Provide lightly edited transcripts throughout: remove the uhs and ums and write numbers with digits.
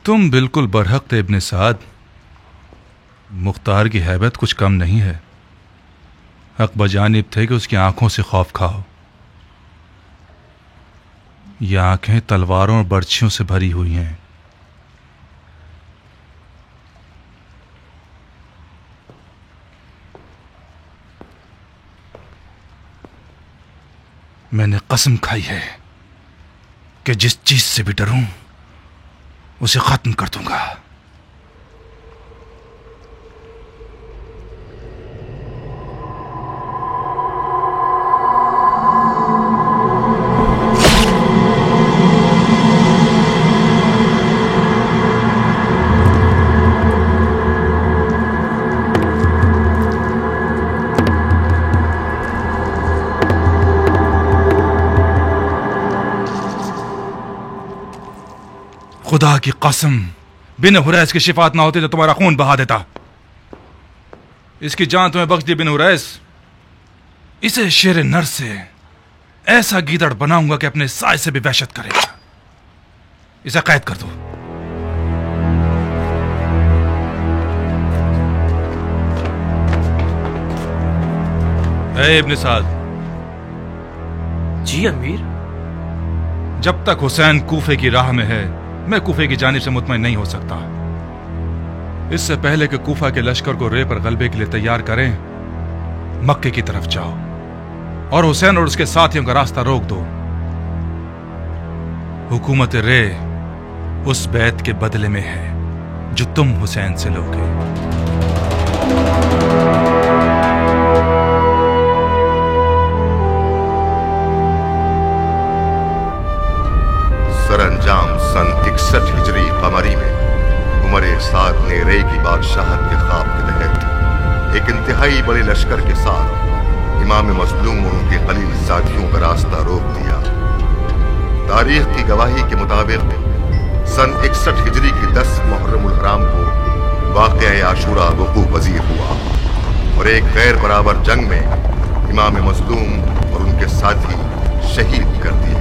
तुम बिल्कुल बरहक थे इब्ने साद। मुख्तार की हैबत कुछ कम नहीं है। हक बजानिब थे कि उसकी आंखों से खौफ खाओ। ये आंखें तलवारों और बर्छियों से भरी हुई हैं। मैंने कसम खाई है कि जिस चीज से भी डरूं उसे खत्म कर दूंगा। खुदा की कसम, बिन हुरैस की शिफात ना होती तो तुम्हारा खून बहा देता। इसकी जान तुम्हें बख्श दी बिन हुरैस। इसे शेर नर से ऐसा गीदड़ बनाऊंगा कि अपने साय से भी वहशत करेगा। इसे कैद कर दो। ए इब्ने साद। जी अमीर। जब तक हुसैन कूफे की राह में है, मैं कूफे की जानिब से मुतमईन नहीं हो सकता। इससे पहले कि कूफा के लश्कर को रे पर गलबे के लिए तैयार करें, मक्के की तरफ जाओ और हुसैन और उसके साथियों का रास्ता रोक दो। हुकूमत रे उस बैत के बदले में है जो तुम हुसैन से लोगे। सरअंजाम सन 61 हिजरी कमरी में उमर साद ने रे की बादशाहत के ख्वाब के तहत एक इंतहाई बड़े लश्कर के साथ इमाम मजलूम और उनके खलील साथियों का रास्ता रोक दिया। तारीख की गवाही के मुताबिक सन 61 हिजरी की 10 मुहर्रमुल हराम को वाक़या आशूरा वक़ू पज़ीर हुआ और एक गैर बराबर जंग में इमाम मजलूम और उनके साथी शहीद कर दिए गए।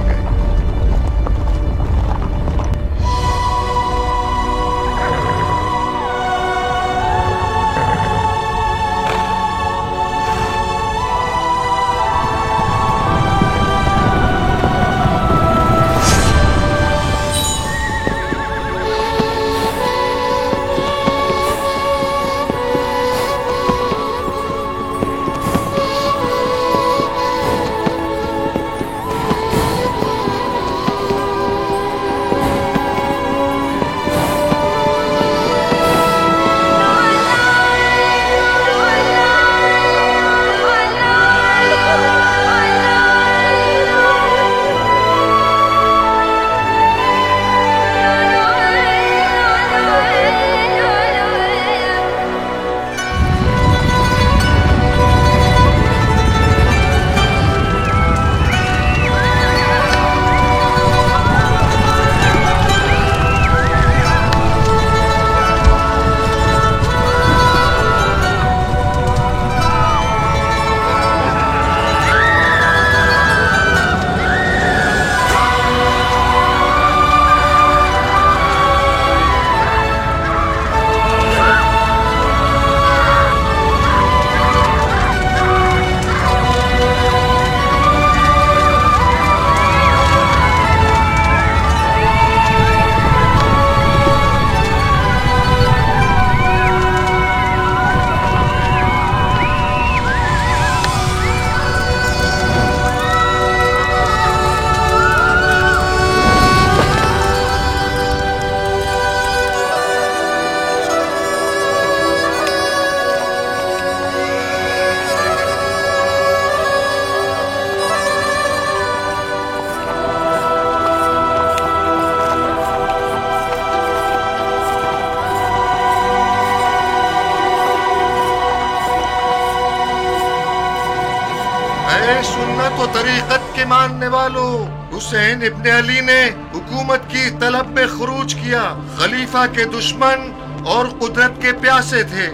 सुन्नत और तरीक़त के मानने वालों, हुसैन इब्ने अली ने हुकूमत की तलब में खुरूज किया। खलीफा के दुश्मन और कुदरत के प्यासे थे,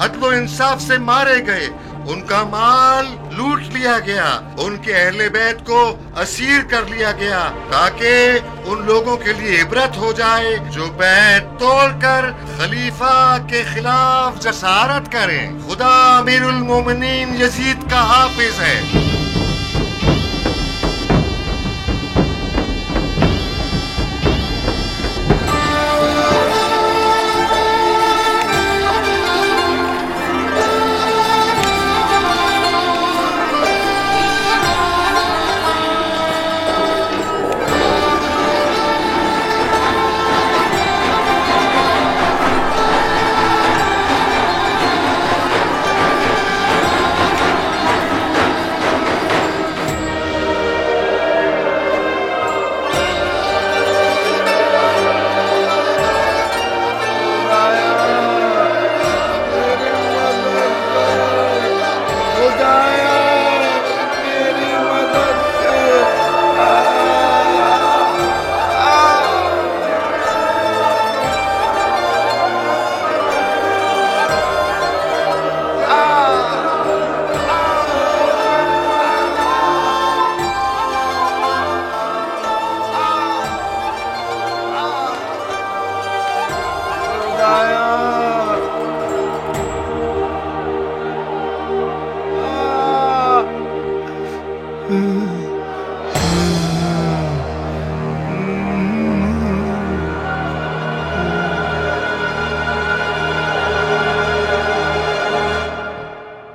अदलो इंसाफ से मारे गए, उनका माल लूट लिया दिया गया, उनके अहले बैत को असीर कर लिया गया, ताकि उन लोगों के लिए इबरत हो जाए जो बैत तोड़कर खलीफा के खिलाफ जसारत करें। खुदा अमीरुल मोमिनीन यजीद का हाफिज है।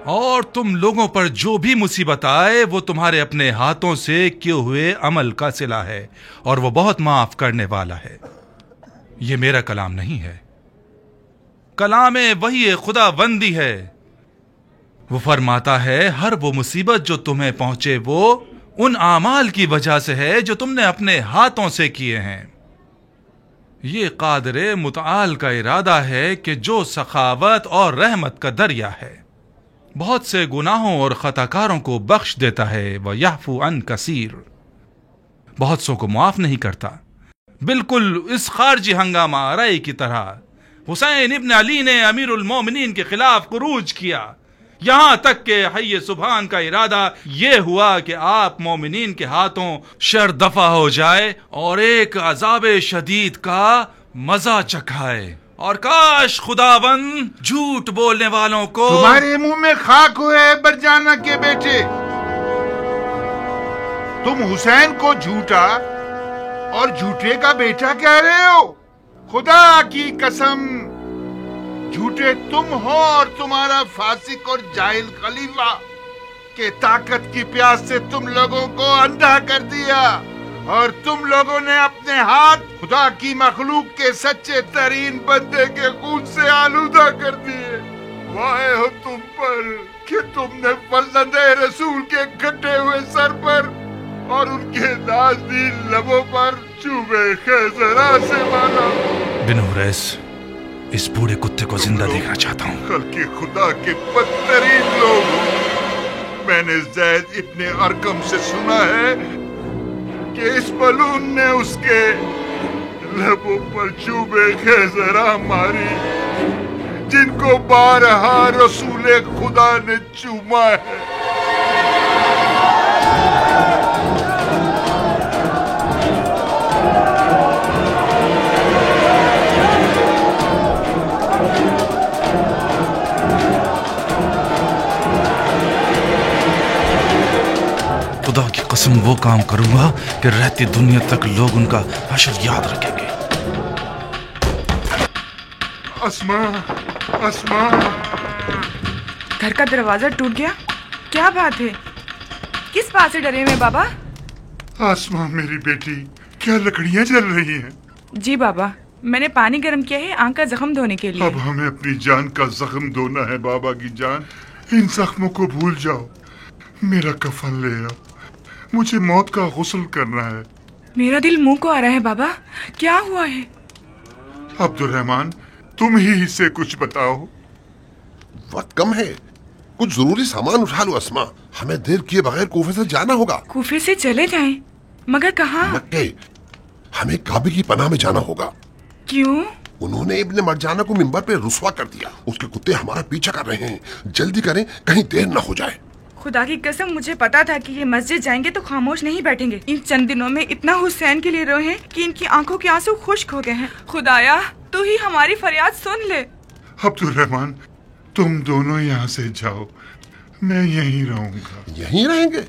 और तुम लोगों पर जो भी मुसीबत आए वो तुम्हारे अपने हाथों से किए हुए अमल का सिला है, और वो बहुत माफ करने वाला है। ये मेरा कलाम नहीं है, कलामे वही खुदाबंदी है। वो फरमाता है हर वो मुसीबत जो तुम्हें पहुंचे वो उन आमाल की वजह से है जो तुमने अपने हाथों से किए हैं। ये कादरे मुतआल का इरादा है कि जो सखावत और रहमत का दरिया है, बहुत से गुनाहों और खताकारों को बख्श देता है। वह यहफू अन कसीर, बहुत सो को माफ नहीं करता। बिल्कुल इस खारजी हंगामा आराई की तरह हुसैन इब्न अली ने अमीरुल मोमिनीन के खिलाफ खुरूज किया, यहां तक के हय्ये सुभान का इरादा यह हुआ कि आप मोमिनीन के हाथों शर दफा हो जाए और एक अजाब शदीद का मजा चखाए। और काश खुदाबंद झूठ बोलने वालों को तुम्हारे मुंह में खाक हुए बरजाना के बेटे। तुम हुसैन को झूठा और झूठे का बेटा कह रहे हो। खुदा की कसम, झूठे तुम हो और तुम्हारा फासिक और जाहिल खलीफा के ताकत की प्यास से तुम लोगों को अंधा कर दिया, और तुम लोगों ने अपने हाथ खुदा की मखलूक के सच्चे तरीन बंदे के खून से आलूदा कर दिए। वाहे हो तुम पर कि तुमने फर्जंदे रसूल के कटे हुए सर पर और उनके नाज़नीन लबों पर चूबे खैजरा से मारा। बिन हुरैस, इस बूढ़े कुत्ते को जिंदा देखना चाहता हूँ। कल के खुदा के बदतरीन लोग। मैंने ज़ैद इब्ने अरकम से सुना है कि इस बलून ने उसके लबों पर चूबे खैजरा मारी, जिनको बारहा रसूले खुदा ने चूमा है। खुदा की कसम वो काम करूंगा कि रहती दुनिया तक लोग उनका हश्र याद रखेंगे। अस्मा, अस्मा। घर का दरवाजा टूट गया, क्या बात है? किस बात से डरे हुए बाबा? अस्मा मेरी बेटी, क्या लकड़ियां जल रही हैं? जी बाबा, मैंने पानी गर्म किया है आंख का जख्म धोने के लिए। अब हमें अपनी जान का जख्म धोना है बाबा की जान। इन जख्मों को भूल जाओ। मेरा कफन ले आओ, मुझे मौत का गुस्ल करना है। मेरा दिल मुंह को आ रहा है बाबा, क्या हुआ है? अब्दुर्रहमान, तुम ही से कुछ बताओ। वक्त कम है, कुछ जरूरी सामान उठा लो अस्मा, हमें देर किए बगैर कूफे से जाना होगा। कूफे से चले जाएं, मगर कहाँ? मक्के। हमें काबे की पनाह में जाना होगा। क्यों? उन्होंने इब्ने मरजाना को मिंबर पे रुस्वा कर दिया। उसके कुत्ते हमारा पीछा कर रहे हैं, जल्दी करें कहीं देर न हो जाए। खुदा की कसम मुझे पता था कि ये मस्जिद जाएंगे तो खामोश नहीं बैठेंगे। इन चंद दिनों में इतना हुसैन के लिए रोए हैं कि इनकी आंखों के आंसू खुश्क हो गए हैं। खुदाया तू ही हमारी फरियाद सुन ले। अब्दुल रहमान, तुम दोनों यहाँ से जाओ, मैं यहीं रहूंगा। यहीं रहेंगे?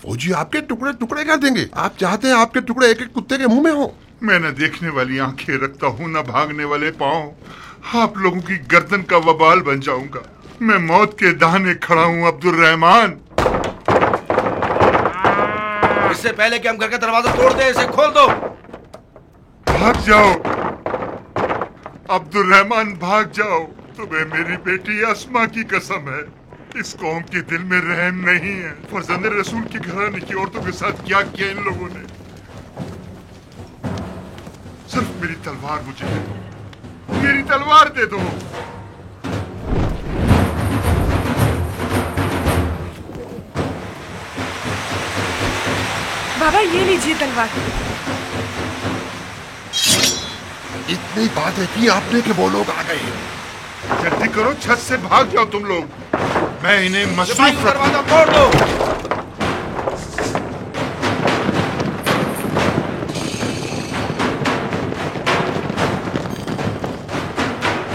फौजी आपके टुकड़े टुकड़े कर देंगे। आप चाहते हैं आपके टुकड़े एक एक कुत्ते के मुंह में हो? मैं न देखने वाली आंखें रखता हूँ, न भागने वाले पाँव। आप लोगों की गर्दन का वबाल बन जाऊंगा। मैं मौत के दाने खड़ा हूँ अब्दुल रहमान। इससे पहले कि हम घर का दरवाजा तोड़ दें, इसे खोल दो। भाग जाओ अब्दुल रहमान, भाग जाओ। तुम्हें मेरी बेटी अस्मा की कसम है, इस कौम के दिल में रहम नहीं है। फर्जंद रसूल की घराने की औरतों के साथ क्या किया इन लोगों ने। सिर्फ मेरी तलवार मुझे दे दो, मेरी तलवार दे दो। बाबा ये लीजिए तलवार। इतनी बातें की आपने कि वो लोग आ गए। जल्दी करो, छत से भाग जाओ तुम लोग। मैं इन्हें मसरूफ दरवाजा तोड़ दो।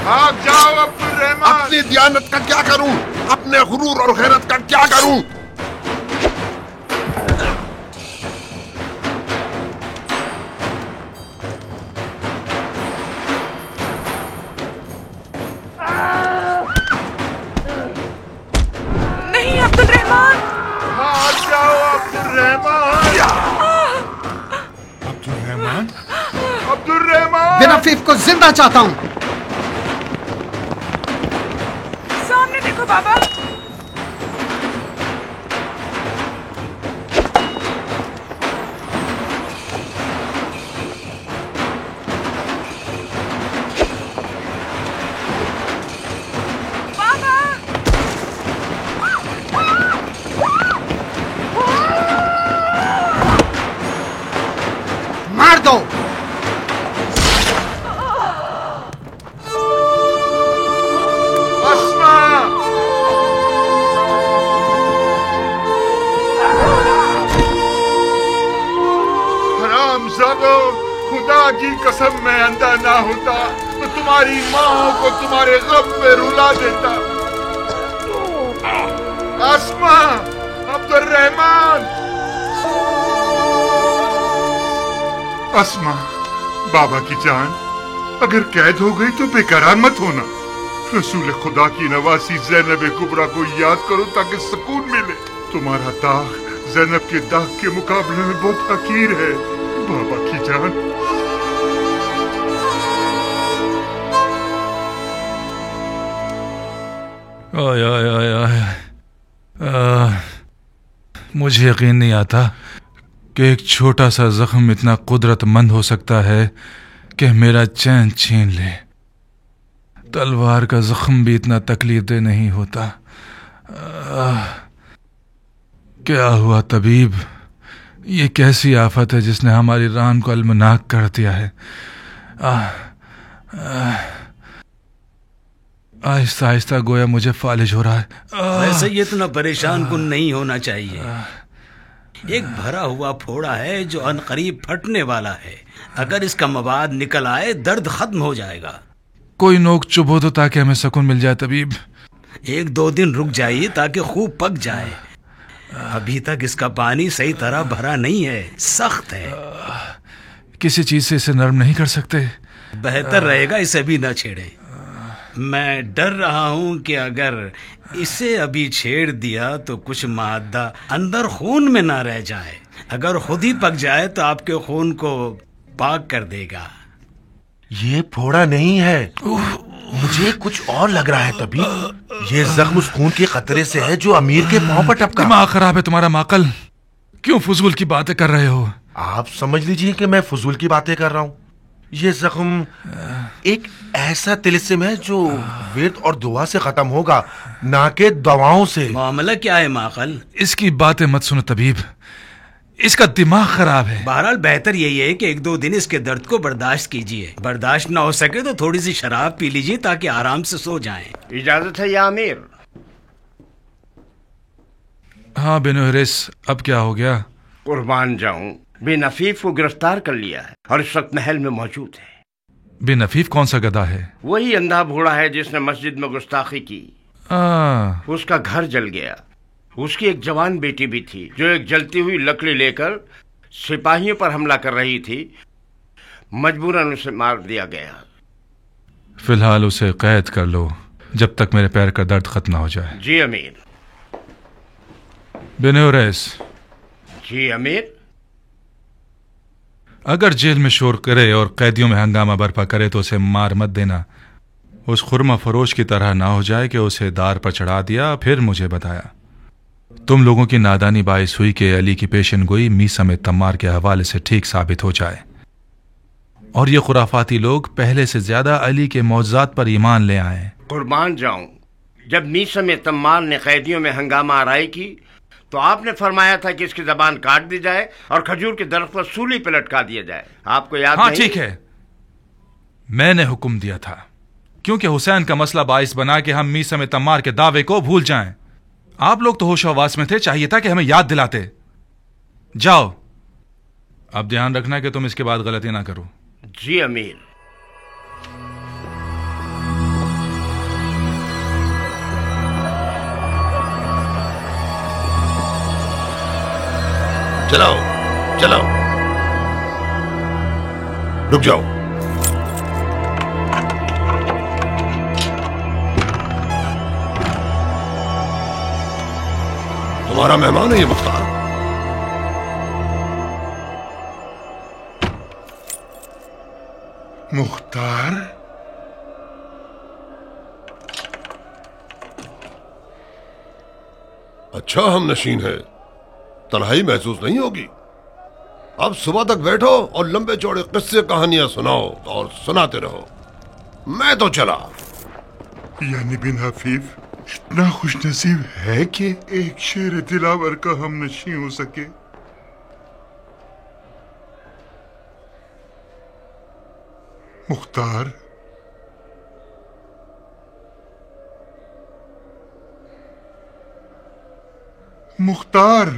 भाग जाओ अब्दुल रहमान। अपनी दियानत का क्या करूं? अपने गुरूर और गैरत का क्या करूं? नहीं अब्दुल रहमान। भाग जाओ अब्दुल रहमान। अब्दुल रहमान, अब्दुल रहमान। बिन अफीफ को जिंदा चाहता हूँ। सामने देखो बाबा। मार दो। अस्मा, हरामजादो, खुदा की कसम मैं अंधा ना होता तो तुम्हारी माँ को तुम्हारे गम में रुला देता। अस्मा, अब्दुल रहमान। अस्मा, बाबा की जान अगर कैद हो गई तो बेकरार मत होना। रसूल खुदा की नवासी ज़ैनब कुबरा को याद करो ताकि सुकून मिले। तुम्हारा दाग ज़ैनब के दाग के मुकाबले में बहुत हकीर है, बाबा की जान। आय आय आय आय। मुझे यकीन नहीं आता कि एक छोटा सा जख्म इतना कुदरतमंद हो सकता है कि मेरा चैन छीन ले। तलवार का जख्म भी इतना तकलीफ दे नहीं होता। क्या हुआ तबीब? ये कैसी आफत है जिसने हमारी रान को अलमनाक कर दिया है। आहिस्ता आहिस्ता गोया मुझे फालिज हो रहा है। वैसे ये इतना परेशान कुन नहीं होना चाहिए। एक भरा हुआ फोड़ा है जो अनकरीब फटने वाला है। अगर इसका मवाद निकल आए दर्द खत्म हो जाएगा। कोई नोक चुभो तो ताकि हमें सुकून मिल जाए तबीब। 1-2 दिन रुक जाइए ताकि खूब पक जाए। अभी तक इसका पानी सही तरह भरा नहीं है, सख्त है। किसी चीज से इसे नरम नहीं कर सकते? बेहतर रहेगा इसे भी न छेड़े। मैं डर रहा हूं कि अगर इसे अभी छेड़ दिया तो कुछ मादा अंदर खून में ना रह जाए। अगर खुद ही पक जाए तो आपके खून को पाक कर देगा। ये फोड़ा नहीं है, मुझे कुछ और लग रहा है तबीब। ये जख्म उस खून के कतरे से है जो अमीर के पांव पर टपका। दिमाग खराब है तुम्हारा माकल। क्यों फजूल की बातें कर रहे हो? आप समझ लीजिए कि मैं फजूल की बातें कर रहा हूँ। ये जख्म एक ऐसा तिलिस्म है जो वेद और दुआ से खत्म होगा, ना कि दवाओं से। मामला क्या है माकल? इसकी बातें मत सुनो तबीब, इसका दिमाग खराब है। बहरहाल बेहतर यही है कि 1-2 दिन इसके दर्द को बर्दाश्त कीजिए। बर्दाश्त ना हो सके तो थोड़ी सी शराब पी लीजिए ताकि आराम से सो जाएं। इजाजत है या अमीर? हाँ बिन हुरैस, अब क्या हो गया? कुर्बान जाऊं, बिन अफीफ को गिरफ्तार कर लिया है और इस वक्त महल में मौजूद है। बिन अफीफ कौन सा गधा है? वही अंधा बूढ़ा है जिसने मस्जिद में गुस्ताखी की। उसका घर जल गया। उसकी एक जवान बेटी भी थी जो एक जलती हुई लकड़ी लेकर सिपाहियों पर हमला कर रही थी। मजबूरन उसे मार दिया गया। फिलहाल उसे कैद कर लो जब तक मेरे पैर का दर्द खत्म ना हो जाए। जी अमीर। बिन हुरैस। जी अमीर। अगर जेल में शोर करे और कैदियों में हंगामा बर्पा करे तो उसे मार मत देना। उस खुरमा फरोश की तरह ना हो जाए कि उसे दार पर चढ़ा दिया फिर मुझे बताया। तुम लोगों की नादानी बाइस हुई कि अली की पेशन गोई मीसा में तम्मार के हवाले से ठीक साबित हो जाए और ये खुराफाती लोग पहले से ज्यादा अली के मौजज़ात पर ईमान ले आए। कुर्बान जाऊं, जब मीसा में तम्मार ने कैदियों में हंगामा आराई की तो आपने फरमाया था कि इसकी जबान काट दी जाए और खजूर के दरख्त पर सूली पे लटका दिया जाए। आपको याद हाँ नहीं? ठीक है, मैंने हुक्म दिया था क्योंकि हुसैन का मसला बाइस बना कि हम मीसा में तम्मार के दावे को भूल जाएं। आप लोग तो होशोहवास में थे, चाहिए था कि हमें याद दिलाते। जाओ, अब ध्यान रखना कि तुम इसके बाद गलती ना करो। जी अमीर। चलाओ चलाओ, रुक जाओ। तुम्हारा मेहमान है ये मुख्तार? मुख्तार? अच्छा हम नशीन है, तन्हाई महसूस नहीं होगी। अब सुबह तक बैठो और लंबे चौड़े किस्से कहानियां सुनाओ और सुनाते रहो। मैं तो चला। यानी बिन हफीफ इतना खुश नसीब है कि एक शेर दिलावर का हम नशी हो सके। मुख्तार, मुख्तार,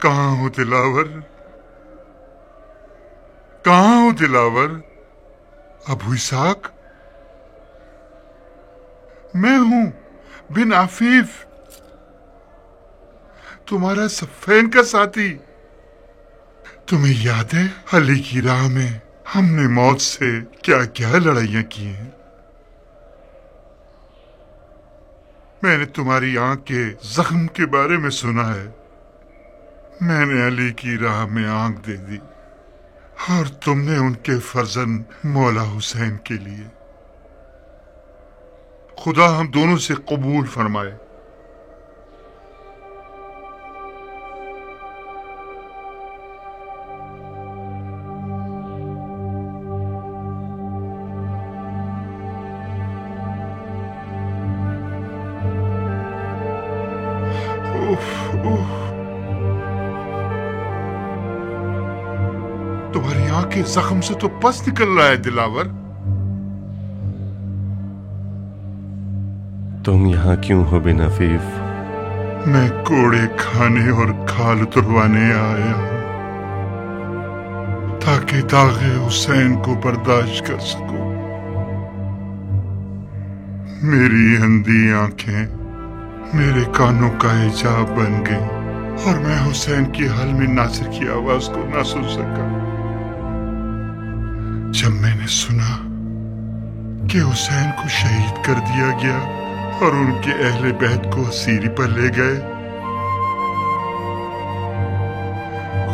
कहाँ हो दिलावर? कहाँ हो दिलावर? अबू इसाक? मैं हूं बिन आफीफ, तुम्हारा सफेन का साथी। तुम्हें याद है अली की राह में हमने मौत से क्या क्या लड़ाइयां की हैं? मैंने तुम्हारी आंख के जख्म के बारे में सुना है। मैंने अली की राह में आंख दे दी और तुमने उनके फर्जंद मौला हुसैन के लिए। खुदा हम दोनों से कबूल फरमाए। तुम्हारी आंख के जख्म से तो पस निकल रहा है दिलावर। तुम यहाँ क्यों हो बिन अफीफ? मैं कोड़े खाने और खाल उतरवाने आया हूं ताकि दागे हुसैन को बर्दाश्त कर सकूं। मेरी अंधी आंखें मेरे कानों का हिजाब बन गई और मैं हुसैन की हाल में नासिर की आवाज को ना सुन सका। जब मैंने सुना कि हुसैन को शहीद कर दिया गया और उनके अहले बैत को असीरी पर ले गए,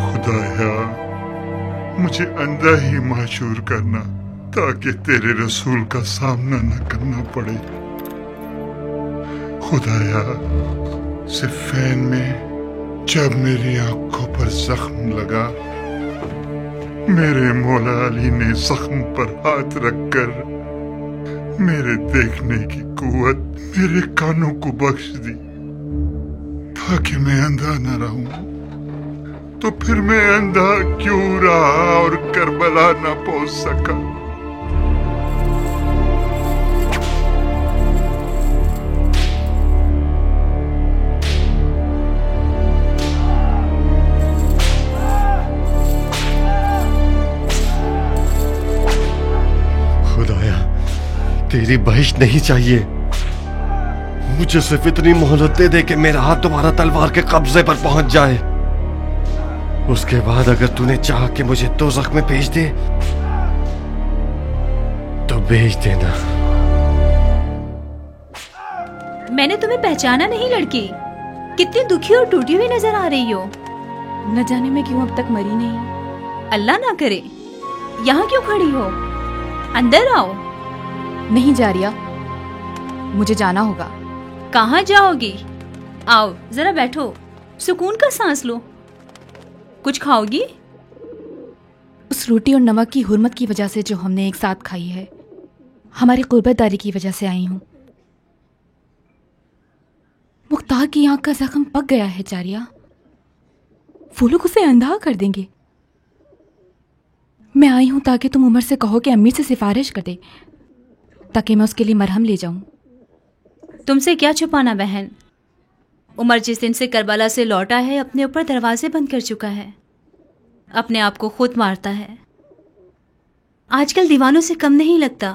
खुदाया मुझे अंधा ही माशूर करना ताकि तेरे रसूल का सामना न करना पड़े। खुदाया सिफ़ैन में जब मेरी आंखों पर जख्म लगा, मेरे मौला अली ने जख्म पर हाथ रखकर मेरे देखने की कुव्वत मेरे कानों को बख्श दी ताकि मैं अंधा न रहूं। तो फिर मैं अंधा क्यों रहा और करबला न पहुंच सका? मेरी बहिश्त नहीं चाहिए। मुझे सिर्फ इतनी मोहलत दे दे कि मेरा हाथ तुम्हारा तलवार के कब्जे पर पहुंच जाए। उसके बाद अगर तूने चाहा कि मुझे दोज़ख में भेज दे तो भेज देना। मैंने तुम्हें पहचाना नहीं लड़की, कितनी दुखी और टूटी हुई नजर आ रही हो। न जाने मैं क्यों अब तक मरी नहीं। अल्लाह ना करे, यहाँ क्यों खड़ी हो? अंदर आओ। नहीं जारिया, मुझे जाना होगा। कहाँ जाओगी? आओ जरा बैठो, सुकून का सांस लो। कुछ खाओगी? उस रोटी और नमक की हुर्मत की वजह से जो हमने एक साथ खाई है, हमारी कुर्बतदारी की वजह से आई हूँ। मुख्तार की आंख का जख्म पक गया है जारिया, वो लोग उसे अंधा कर देंगे। मैं आई हूं ताकि तुम उमर से कहो कि अम्मी से सिफारिश कर दे ताकि मैं उसके लिए मरहम ले जाऊं। तुमसे क्या छुपाना बहन, उमर जिस दिन से करबला से लौटा है अपने ऊपर दरवाजे बंद कर चुका है, अपने आप को खुद मारता है। आजकल दीवानों से कम नहीं लगता,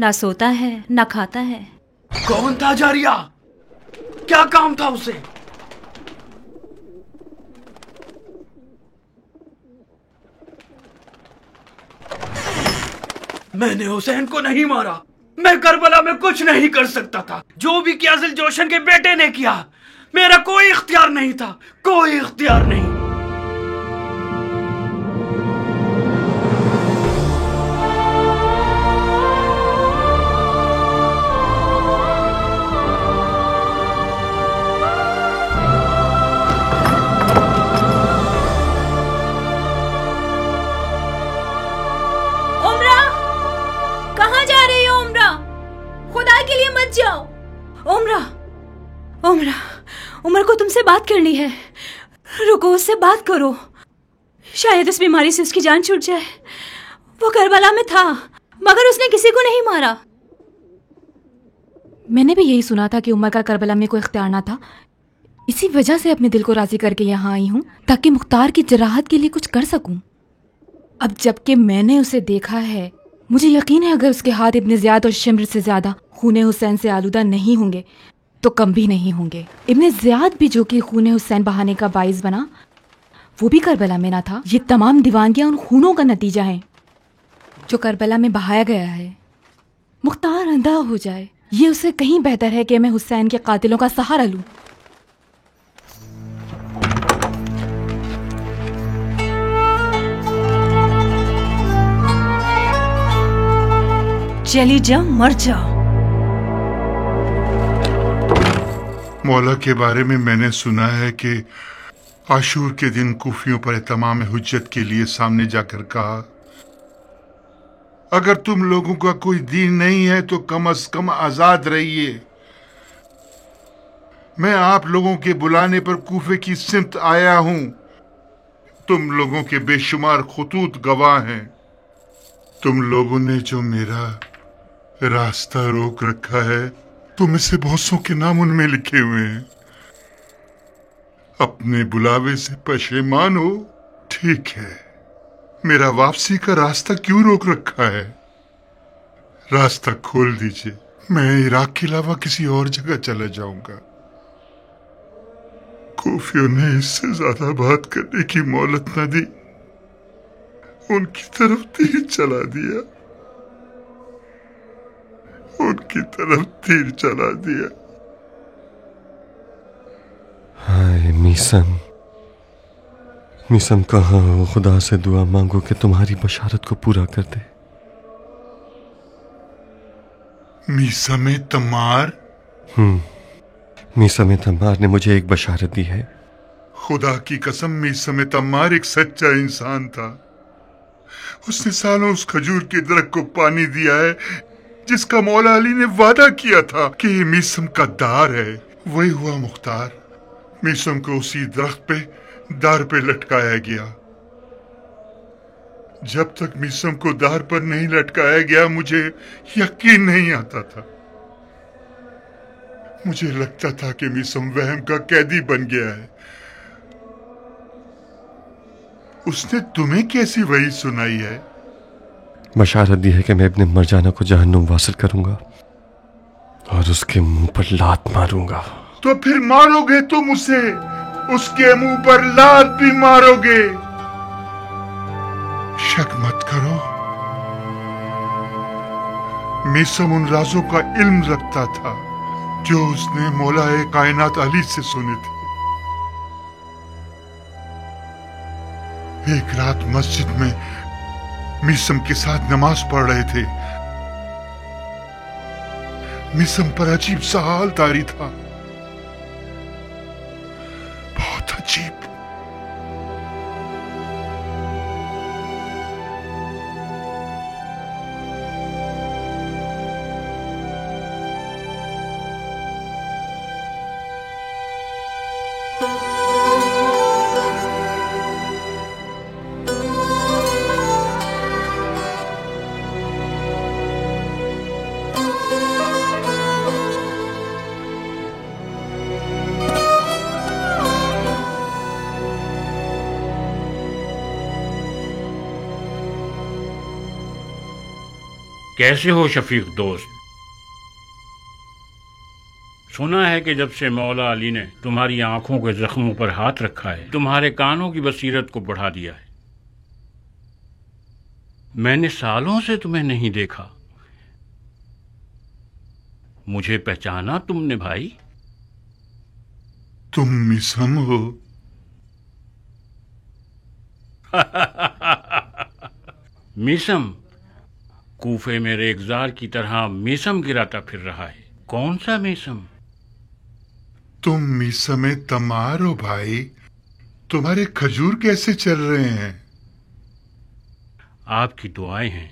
ना सोता है ना खाता है। कौन था जारिया? क्या काम था उसे? मैंने हुसैन को नहीं मारा, मैं करबला में कुछ नहीं कर सकता था। जो भी किया जिल जोशन के बेटे ने किया, मेरा कोई इख्तियार नहीं था, कोई इख्तियार नहीं। उमर को तुमसे बात करनी है, रुको उससे बात करो। शायद इस बीमारी से उसकी जान छूट जाए। वो करबला में था मगर उसने किसी को नहीं मारा। मैंने भी यही सुना था कि उमर का करबला में कोई इख्तियार ना था। इसी वजह से अपने दिल को राजी करके यहाँ आई हूँ ताकि मुख्तार की जराहत के लिए कुछ कर सकूं। अब जबकि मैंने उसे देखा है, मुझे यकीन है अगर उसके हाथ इब्ने ज़ियाद और शिम्र से ज्यादा खूने हुसैन से आलूदा नहीं होंगे तो कम भी नहीं होंगे। इब्ने ज़ियाद भी जो कि खूने हुसैन बहाने का बाइस बना, वो भी करबला में ना था। ये तमाम दीवानगियां उन खूनों का नतीजा है जो करबला में बहाया गया है। मुख्तार अंधा हो जाए, ये उससे कहीं बेहतर है कि मैं हुसैन के कातिलों का सहारा लूं। चली जा, मर जा। मौला के बारे में मैंने सुना है कि आशूर के दिन कूफियों पर तमाम हुज्जत के लिए सामने जाकर कहा, अगर तुम लोगों का कोई दीन नहीं है तो कम से कम आजाद रहिए। मैं आप लोगों के बुलाने पर कूफे की सिमत आया हूं। तुम लोगों के बेशुमार खुतूत गवाह हैं। तुम लोगों ने जो मेरा रास्ता रोक रखा है, तुम इसे बहुतों के नाम उनमें लिखे हुए हैं। अपने बुलावे से पशेमान हो, ठीक है। मेरा वापसी का रास्ता क्यों रोक रखा है? रास्ता खोल दीजिए, मैं इराक के अलावा किसी और जगह चला जाऊंगा। कूफियों ने इससे ज्यादा बात करने की मोहलत न दी, उनकी तरफ तीर चला दिया, उनकी तरफ तीर चला दिया। हाय मीसम, मीसम कहाँ हो? खुदा से दुआ मांगो कि तुम्हारी बशारत को पूरा कर दे। मीसम तम्मार? मीसम तम्मार ने मुझे एक बशारत दी है। खुदा की कसम, मीसम तम्मार एक सच्चा इंसान था। उसने सालों उस खजूर के दरख्त को पानी दिया है जिसका मौला अली ने वादा किया था कि ये मीसम का दार है। वही हुआ मुख्तार। मीसम को उसी दरख्त पे दार पे लटकाया गया। जब तक मीसम को दार पर नहीं लटकाया गया मुझे यकीन नहीं आता था। मुझे लगता था कि मीसम वहम का कैदी बन गया है। उसने तुम्हें कैसी वही सुनाई है? बशारत दी है कि मैं अपने मरजाना को जहन्नुम वासिल करूंगा और उसके मुंह पर लात मारूंगा। तो फिर मारोगे तुम उसे, उसके मुंह पर लात भी मारोगे। शक मत करो, मीसम उन राजों का इल्म रखता था जो उसने मौलाए कायनात अली से सुने थे। एक रात मस्जिद में मीसम के साथ नमाज पढ़ रहे थे। मीसम पर अजीब सा हाल तारी था, बहुत अजीब। कैसे हो शफीक दोस्त? सुना है कि जब से मौला अली ने तुम्हारी आंखों के जख्मों पर हाथ रखा है, तुम्हारे कानों की बसीरत को बढ़ा दिया है। मैंने सालों से तुम्हें नहीं देखा, मुझे पहचाना तुमने भाई? तुम मीसम हो? मीसम कूफे में रेगजार की तरह मीसम गिराता फिर रहा है। कौन सा मीसम? तुम मीसम तमार हो भाई। तुम्हारे खजूर कैसे चल रहे हैं? आपकी दुआएं हैं।